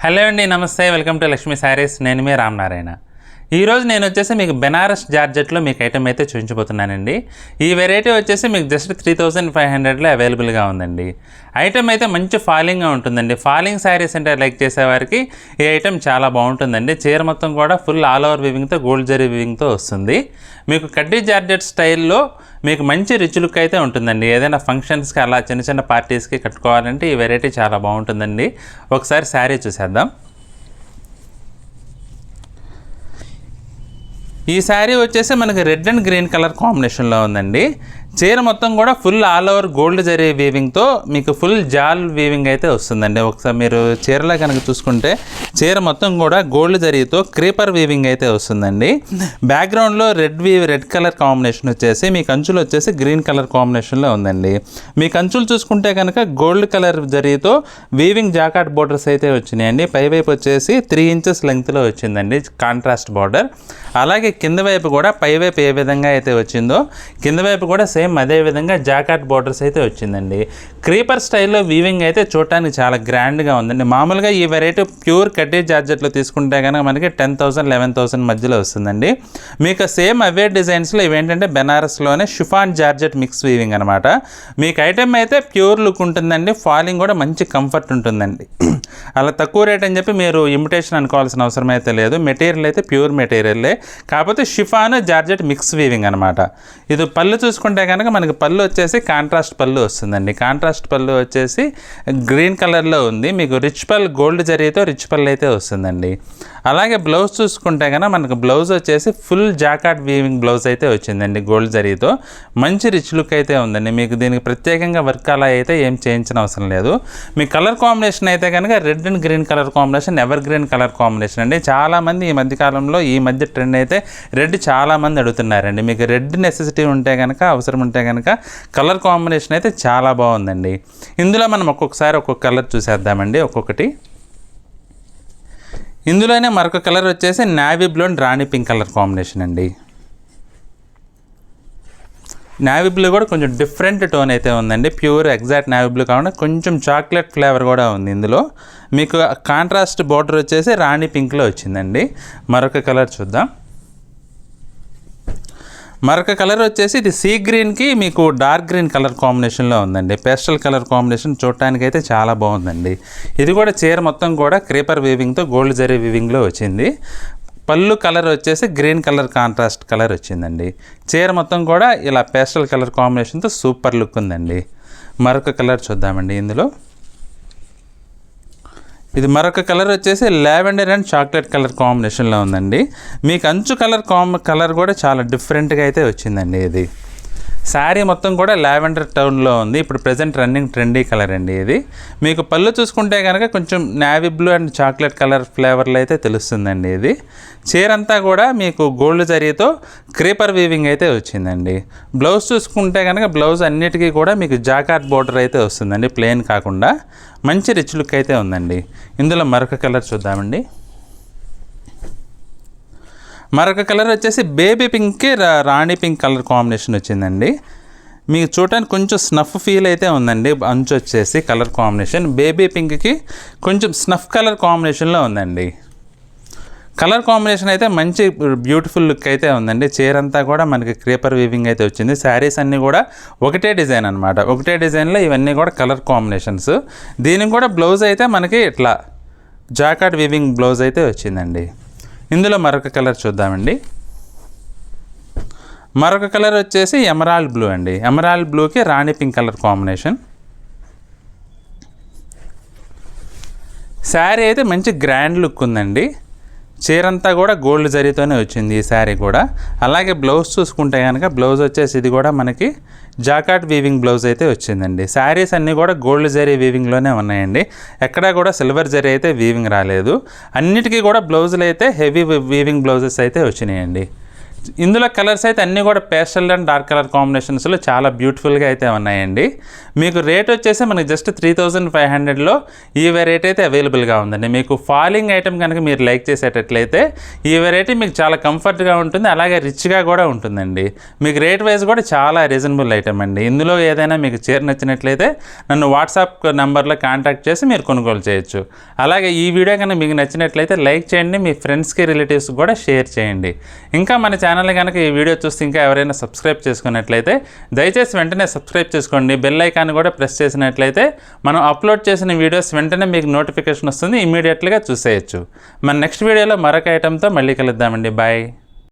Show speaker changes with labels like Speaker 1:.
Speaker 1: Hello అండి, నమస్తే. Welcome to Lakshmi saris. నేను మీ రామనారాయణ. ఈరోజు నేను వచ్చేసి మీకు బెనారస్ జార్జెట్లో మీకు ఐటమ్ అయితే చూపించబోతున్నానండి. ఈ వెరైటీ వచ్చేసి మీకు జస్ట్ 3500లో అవైలబుల్గా ఉందండి. ఐటమ్ అయితే మంచి ఫాలింగ్గా ఉంటుందండి. ఫాలింగ్ శారీస్ అంటే లైక్ చేసేవారికి ఈ ఐటమ్ చాలా బాగుంటుందండి. చీర మొత్తం కూడా ఫుల్ ఆల్ ఓవర్ వివింగ్తో, గోల్డ్ జరీ వివింగ్తో వస్తుంది. మీకు కడ్డీ జార్జెట్ స్టైల్లో మీకు మంచి రిచ్ లుక్ అయితే ఉంటుందండి. ఏదైనా ఫంక్షన్స్కి అలా చిన్న చిన్న పార్టీస్కి కట్టుకోవాలంటే ఈ వెరైటీ చాలా బాగుంటుందండి. ఒకసారి శారీ చూసేద్దాం. ఈ శారీ వచ్చేసి మనకి రెడ్ అండ్ గ్రీన్ కలర్ కాంబినేషన్లో ఉందండి. చీర మొత్తం కూడా full all over gold zari వీవింగ్తో మీకు ఫుల్ జాల్ వీవింగ్ అయితే వస్తుందండి. ఒకసారి మీరు చీరలో కనుక చూసుకుంటే చీర మొత్తం కూడా గోల్డ్ జరీతో క్రీపర్ వీవింగ్ అయితే వస్తుందండి. బ్యాక్గ్రౌండ్లో రెడ్ కలర్ కాంబినేషన్ వచ్చేసి మీ కంచులు వచ్చేసి గ్రీన్ కలర్ కాంబినేషన్లో ఉందండి. మీ కంచులు చూసుకుంటే కనుక గోల్డ్ కలర్ జరీతో వీవింగ్ జాకాట్ బోర్డర్స్ అయితే వచ్చినాయండి. పైవైపు వచ్చేసి 3 ఇంచెస్ లెంగ్త్లో వచ్చిందండి కాంట్రాస్ట్ బార్డర్. అలాగే కింద వైపు కూడా పైవైపు ఏ విధంగా అయితే వచ్చిందో కింద వైపు కూడా సేమ్ అదే విధంగా జాకాట్ బోర్డర్స్ అయితే వచ్చిందండి. క్రీపర్ స్టైల్లో వీవింగ్ అయితే చూడటానికి చాలా గ్రాండ్గా ఉందండి. మామూలుగా ఈ వెరైటీ ప్యూర్ కడ్డీ జార్జెట్లో తీసుకుంటే కనుక మనకి 10,000 11,000 మధ్యలో వస్తుందండి. మీకు సేమ్ అవే డిజైన్స్లో ఇవేంటంటే బెనారస్లోనే షిఫాన్ జార్జెట్ మిక్స్ వీవింగ్ అనమాట. మీకు ఐటమ్ అయితే ప్యూర్ లుక్ ఉంటుందండి. ఫాలింగ్ కూడా మంచి కంఫర్ట్ ఉంటుందండి. అలా తక్కువ రేట్ అని చెప్పి మీరు ఇమిటేషన్ అనుకోవాల్సిన అవసరం అయితే లేదు. మెటీరియల్ అయితే ప్యూర్ మెటీరియల్లే, కాకపోతే షిఫాన్ జార్జెట్ మిక్స్ వీవింగ్ అనమాట. ఇది పళ్ళు చూసుకుంటే కనుక మనకి పళ్ళు వచ్చేసి కాంట్రాస్ట్ పళ్ళు వస్తుందండి. కాంట్రాస్ట్ పళ్ళు వచ్చేసి గ్రీన్ కలర్లో ఉంది. మీకు రిచ్ పళ్ళు గోల్డ్ జరీతో రిచ్ పళ్ళు అయితే వస్తుందండి. అలాగే బ్లౌజ్ చూసుకుంటే కనుక మనకు బ్లౌజ్ వచ్చేసి ఫుల్ జాకాట్ వీవింగ్ బ్లౌజ్ అయితే వచ్చిందండి గోల్డ్ జరీతో. మంచి రిచ్ లుక్ అయితే ఉందండి. మీకు దీనికి ప్రత్యేకంగా వర్క్ అలా అయితే ఏం చేయించిన అవసరం లేదు. మీ కలర్ కాంబినేషన్ అయితే కనుక red and green colour combination, ever green colour combination అండి. చాలామంది ఈ మధ్యకాలంలో ఈ మధ్య ట్రెండ్ అయితే రెడ్ చాలామంది అడుగుతున్నారండి. మీకు రెడ్ నెసెసిటీ ఉంటే కనుక, అవసరం ఉంటే కనుక కలర్ కాంబినేషన్ అయితే చాలా బాగుందండి. ఇందులో మనం ఒక్కొక్కసారి ఒక్కొక్క కలర్ చూసేద్దామండి. ఒక్కొక్కటి ఇందులోనే మరొక కలర్ వచ్చేసి navy blue and Rani pink colour combination అండి. నావీ బ్లూ కూడా కొంచెం డిఫరెంట్ టోన్ అయితే ఉందండి. ప్యూర్ ఎగ్జాక్ట్ నావీ బ్లూ కాకుండా కొంచెం చాక్లెట్ ఫ్లేవర్ కూడా ఉంది ఇందులో. మీకు కాంట్రాస్ట్ బార్డర్ వచ్చేసి రాణి పింక్లో వచ్చిందండి. మరొక కలర్ చూద్దాం. మరొక కలర్ వచ్చేసి ఇది సీ గ్రీన్కి మీకు డార్క్ గ్రీన్ కలర్ కాంబినేషన్లో ఉందండి. పేస్టల్ కలర్ కాంబినేషన్ చూడటానికి అయితే చాలా బాగుందండి. ఇది కూడా చీర మొత్తం కూడా క్రీపర్ వీవింగ్తో గోల్డ్ జరీ వీవింగ్లో వచ్చింది. పళ్ళు కలర్ వచ్చేసి గ్రీన్ కలర్ కాంట్రాస్ట్ కలర్ వచ్చిందండి. చీర మొత్తం కూడా ఇలా పేస్టల్ కలర్ కాంబినేషన్తో సూపర్ లుక్ ఉందండి. మరొక కలర్ చూద్దామండి. ఇందులో ఇది మరొక కలర్ వచ్చేసి లావెండర్ అండ్ చాక్లెట్ కలర్ కాంబినేషన్లో ఉందండి. మీకు అంచు కలర్ కూడా చాలా డిఫరెంట్గా అయితే వచ్చిందండి. ఇది శారీ మొత్తం కూడా లావెండర్ టోన్లో ఉంది. ఇప్పుడు ప్రజెంట్ రన్నింగ్ ట్రెండీ కలర్ అండి ఇది. మీకు పళ్ళు చూసుకుంటే కనుక కొంచెం navy blue and chocolate colour ఫ్లేవర్లో అయితే తెలుస్తుందండి. ఇది చీరంతా కూడా మీకు గోల్డ్ జరీతో క్రీపర్ వీవింగ్ అయితే వచ్చిందండి. బ్లౌజ్ చూసుకుంటే కనుక బ్లౌజ్ అన్నిటికీ కూడా మీకు జాకాట్ బోర్డర్ అయితే వస్తుందండి, ప్లెయిన్ కాకుండా. మంచి రిచ్ లుక్ అయితే ఉందండి. ఇందులో మరొక కలర్ చూద్దామండి. మరొక కలర్ వచ్చేసి బేబీ పింక్కి రాణి పింక్ కలర్ కాంబినేషన్ వచ్చిందండి. మీకు చూడటానికి కొంచెం స్నఫ్ ఫీల్ అయితే ఉందండి. అంచు వచ్చేసి కలర్ కాంబినేషన్ బేబీ పింక్కి కొంచెం స్నఫ్ కలర్ కాంబినేషన్లో ఉందండి. కలర్ కాంబినేషన్ అయితే మంచి బ్యూటిఫుల్ లుక్ అయితే ఉందండి. చీరంతా కూడా మనకి క్రీపర్ వీవింగ్ అయితే వచ్చింది. శారీస్ అన్నీ కూడా ఒకటే డిజైన్ అనమాట. ఒకటే డిజైన్లో ఇవన్నీ కూడా కలర్ కాంబినేషన్స్. దీనికి కూడా బ్లౌజ్ అయితే మనకి ఇట్లా జాకాట్ వీవింగ్ బ్లౌజ్ అయితే వచ్చిందండి. ఇందులో మరొక కలర్ చూద్దామండి. మరొక కలర్ వచ్చేసి ఎమరాల్డ్ బ్లూ అండి. ఎమరాల్డ్ బ్లూకి రాణి పింక్ కలర్ కాంబినేషన్. శారీ అయితే మంచి గ్రాండ్ లుక్ ఉందండి. చీరంతా కూడా గోల్డ్ జరీతోనే వచ్చింది ఈ శారీ కూడా. అలాగే బ్లౌజ్ చూసుకుంటే కనుక బ్లౌజ్ వచ్చేసి ఇది కూడా మనకి జాకాట్ వీవింగ్ బ్లౌజ్ అయితే వచ్చిందండి. శారీస్ అన్నీ కూడా గోల్డ్ జరీ వీవింగ్లోనే ఉన్నాయండి. ఎక్కడా కూడా సిల్వర్ జరీ అయితే వీవింగ్ రాలేదు. అన్నిటికీ కూడా బ్లౌజులు అయితే హెవీ వీవింగ్ బ్లౌజెస్ అయితే వచ్చినాయండి. ఇందులో కలర్స్ అయితే అన్నీ కూడా పేస్టల్ అండ్ డార్క్ కలర్ కాంబినేషన్స్లో చాలా బ్యూటిఫుల్గా అయితే ఉన్నాయండి. మీకు రేట్ వచ్చేసి మనకి జస్ట్ 3500లో ఈ వెరైటీ అయితే అవైలబుల్గా ఉందండి. మీకు ఫాలింగ్ ఐటమ్ కనుక మీరు లైక్ చేసేటట్లయితే ఈ వెరైటీ మీకు చాలా కంఫర్ట్గా ఉంటుంది, అలాగే రిచ్గా కూడా ఉంటుందండి. మీకు రేట్ వైజ్ కూడా చాలా రీజనబుల్ ఐటమ్ అండి. ఇందులో ఏదైనా మీకు చీర నచ్చినట్లయితే నన్ను వాట్సాప్ నెంబర్లో కాంటాక్ట్ చేసి మీరు కొనుగోలు చేయొచ్చు. అలాగే ఈ వీడియో కనుక మీకు నచ్చినట్లయితే లైక్ చేయండి, మీ ఫ్రెండ్స్కి రిలేటివ్స్కి కూడా షేర్ చేయండి. ఇంకా మన ఛానల్ కనుక ఈ వీడియో చూస్తే ఇంకా ఎవరైనా సబ్స్క్రైబ్ చేసుకున్నట్లయితే దయచేసి వెంటనే సబ్స్క్రైబ్ చేసుకోండి. బెల్ ఐకాన్ కూడా ప్రెస్ చేసినట్లయితే మనం అప్లోడ్ చేసిన వీడియోస్ వెంటనే మీకు నోటిఫికేషన్ వస్తుంది, ఇమీడియట్గా చూసేయచ్చు. మన నెక్స్ట్ వీడియోలో మరొక ఐటెంతో మళ్ళీ కలుద్దామండి. బాయ్.